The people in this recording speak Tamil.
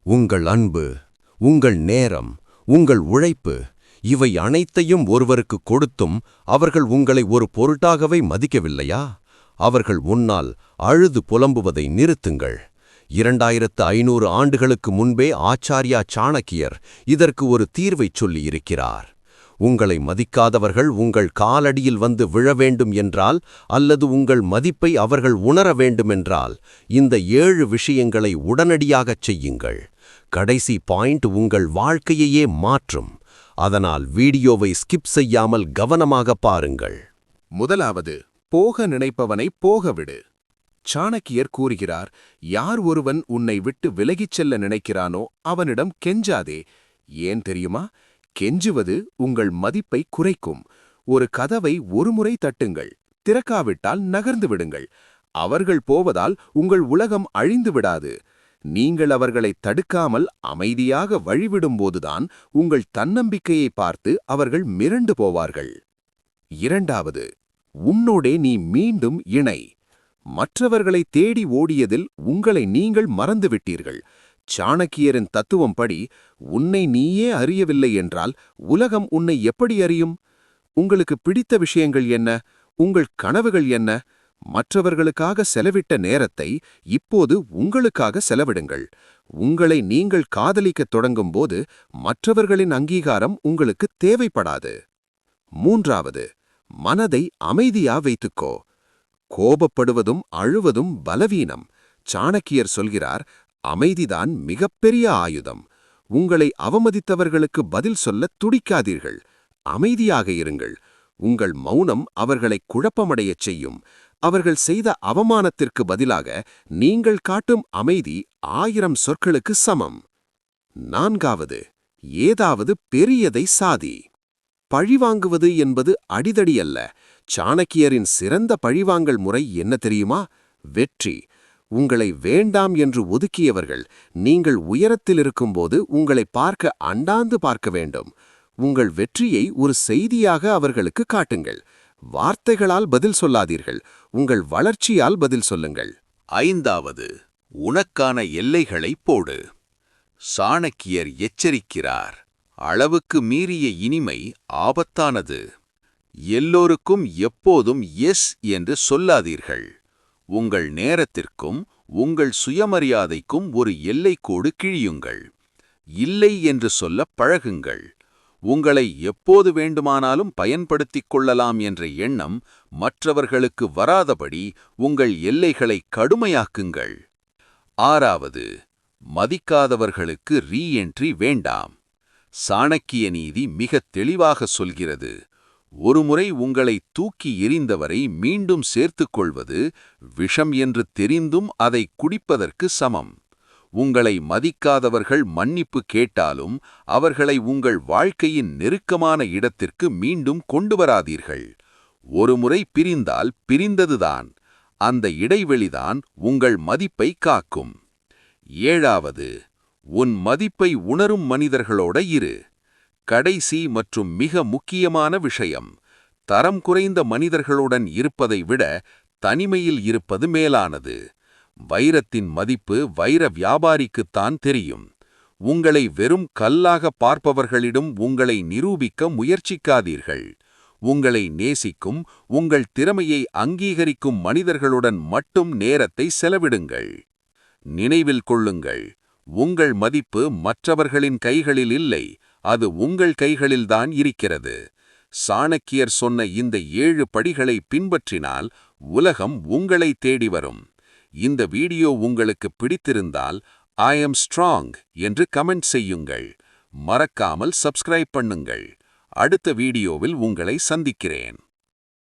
உங்கள் அன்பு, உங்கள் நேரம், உங்கள் உழைப்பு, இவை அனைத்தையும் ஒருவருக்கு கொடுத்தும் அவர்கள் உங்களை ஒரு பொருட்டாகவே மதிக்கவில்லையா? அவர்கள் முன்னால் அழுது புலம்புவதை நிறுத்துங்கள். 2500 ஆண்டுகளுக்கு முன்பே ஆச்சார்யா சாணக்கியர் இதற்கு ஒரு தீர்வைச் சொல்லியிருக்கிறார். உங்களை மதிக்காதவர்கள் உங்கள் காலடியில் வந்து விழ வேண்டும் என்றால், அல்லது உங்கள் மதிப்பை அவர்கள் உணர வேண்டுமென்றால், இந்த 7 விஷயங்களை உடனடியாகச் செய்யுங்கள். கடைசி பாயிண்ட் உங்கள் வாழ்க்கையையே மாற்றும். அதனால் வீடியோவை ஸ்கிப் செய்யாமல் கவனமாக பாருங்கள். முதலாவது, போக நினைப்பவனை போகவிடு. சாணக்கியர் கூறுகிறார், யார் ஒருவன் உன்னை விட்டு விலகிச் செல்ல நினைக்கிறானோ அவனிடம் கெஞ்சாதே. ஏன் தெரியுமா? கெஞ்சுவது உங்கள் மதிப்பை குறைக்கும். ஒரு கதவை ஒருமுறை தட்டுங்கள், திறக்காவிட்டால் நகர்ந்து விடுங்கள். அவர்கள் போவதால் உங்கள் உலகம் அழிந்து விடாது. நீங்கள் அவர்களை தடுக்காமல் அமைதியாக வழிவிடும்போதுதான் உங்கள் தன்னம்பிக்கையை பார்த்து அவர்கள் மிரண்டு போவார்கள். இரண்டாவது, உன்னோடே நீ மீண்டும் இணை. மற்றவர்களை தேடி ஓடியதில் உங்களை நீங்கள் மறந்துவிட்டீர்கள். சாணக்கியரின் தத்துவம் படி, உன்னை நீயே அறியவில்லை என்றால் உலகம் உன்னை எப்படி அறியும்? உங்களுக்கு பிடித்த விஷயங்கள் என்ன? உங்கள் கனவுகள் என்ன? மற்றவர்களுக்காக செலவிட்ட நேரத்தை இப்போது உங்களுக்காக செலவிடுங்கள். உங்களை நீங்கள் காதலிக்கத் தொடங்கும்போது மற்றவர்களின் அங்கீகாரம் உங்களுக்கு தேவைப்படாது. மூன்றாவது, மனதை அமைதியா வைத்துக்கோ. கோபப்படுவதும் அழுவதும் பலவீனம். சாணக்கியர் சொல்கிறார், அமைதிதான் மிகப்பெரிய ஆயுதம். உங்களை அவமதித்தவர்களுக்கு பதில் சொல்ல துடிக்காதீர்கள். அமைதியாக இருங்கள். உங்கள் மௌனம் அவர்களை குழப்பமடையச் செய்யும். அவர்கள் செய்த அவமானத்திற்கு பதிலாக நீங்கள் காட்டும் அமைதி 1000 சொற்களுக்கு சமம். நான்காவது, ஏதாவது பெரியதை சாதி. பழிவாங்குவது என்பது அடிதடி அல்ல. சாணக்கியரின் சிறந்த பழிவாங்கல் முறை என்ன தெரியுமா? வெற்றி. உங்களை வேண்டாம் என்று ஒதுக்கியவர்கள் நீங்கள் உயரத்தில் இருக்கும்போது உங்களை பார்க்க அண்டாந்து பார்க்க வேண்டும். உங்கள் வெற்றியை ஒரு செய்தியாக அவர்களுக்கு காட்டுங்கள். வார்த்தைகளால் பதில் சொல்லாதீர்கள், உங்கள் வளர்ச்சியால் பதில் சொல்லுங்கள். ஐந்தாவது, உனக்கான எல்லைகளை போடு. சாணக்கியர் எச்சரிக்கிறார், அளவுக்கு மீறிய இனிமை ஆபத்தானது. எல்லோருக்கும் எப்போதும் எஸ் என்று சொல்லாதீர்கள். உங்கள் நேரத்திற்கும் உங்கள் சுயமரியாதைக்கும் ஒரு எல்லைக்கோடு கிழியுங்கள். இல்லை என்று சொல்ல பழகுங்கள். உங்களை எப்போது வேண்டுமானாலும் பயன்படுத்திக் கொள்ளலாம் என்ற எண்ணம் மற்றவர்களுக்கு வராதபடி உங்கள் எல்லைகளை கடுமையாக்குங்கள். ஆறாவது, மதிக்காதவர்களுக்கு ரீஎன்ட்ரி வேண்டாம். சாணக்கிய நீதி மிகத் தெளிவாக சொல்கிறது, ஒருமுறை உங்களை தூக்கி எறிந்தவரை மீண்டும் சேர்த்துக் கொள்வது விஷம் என்று தெரிந்தும் அதை குடிப்பதற்கு சமம். உங்களை மதிக்காதவர்கள் மன்னிப்பு கேட்டாலும் அவர்களை உங்கள் வாழ்க்கையின் நெருக்கமான இடத்திற்கு மீண்டும் கொண்டு வராதீர்கள். ஒருமுறை பிரிந்தால் பிரிந்ததுதான். அந்த இடைவெளிதான் உங்கள் மதிப்பை காக்கும். ஏழாவது, உன் மதிப்பை உணரும் மனிதர்களோட இரு. கடைசி மற்றும் மிக முக்கியமான விஷயம், தரம் குறைந்த மனிதர்களுடன் இருப்பதை விட தனிமையில் இருப்பது மேலானது. வைரத்தின் மதிப்பு வைர வியாபாரிக்குத்தான் தெரியும். உங்களை வெறும் கல்லாக பார்ப்பவர்களிடம் உங்களை நிரூபிக்க முயற்சிக்காதீர்கள். உங்களை நேசிக்கும், உங்கள் திறமையை அங்கீகரிக்கும் மனிதர்களுடன் மட்டும் நேரத்தை செலவிடுங்கள். நினைவில் கொள்ளுங்கள், உங்கள் மதிப்பு மற்றவர்களின் கைகளில் இல்லை, அது உங்கள் கைகளில்தான் இருக்கிறது. சாணக்கியர் சொன்ன இந்த 7 படிகளை பின்பற்றினால் உலகம் உங்களை தேடி வரும். இந்த வீடியோ உங்களுக்கு பிடித்திருந்தால் ஐ எம் ஸ்ட்ராங் என்று கமெண்ட் செய்யுங்கள். மறக்காமல் சப்ஸ்கிரைப் பண்ணுங்கள். அடுத்த வீடியோவில் உங்களை சந்திக்கிறேன்.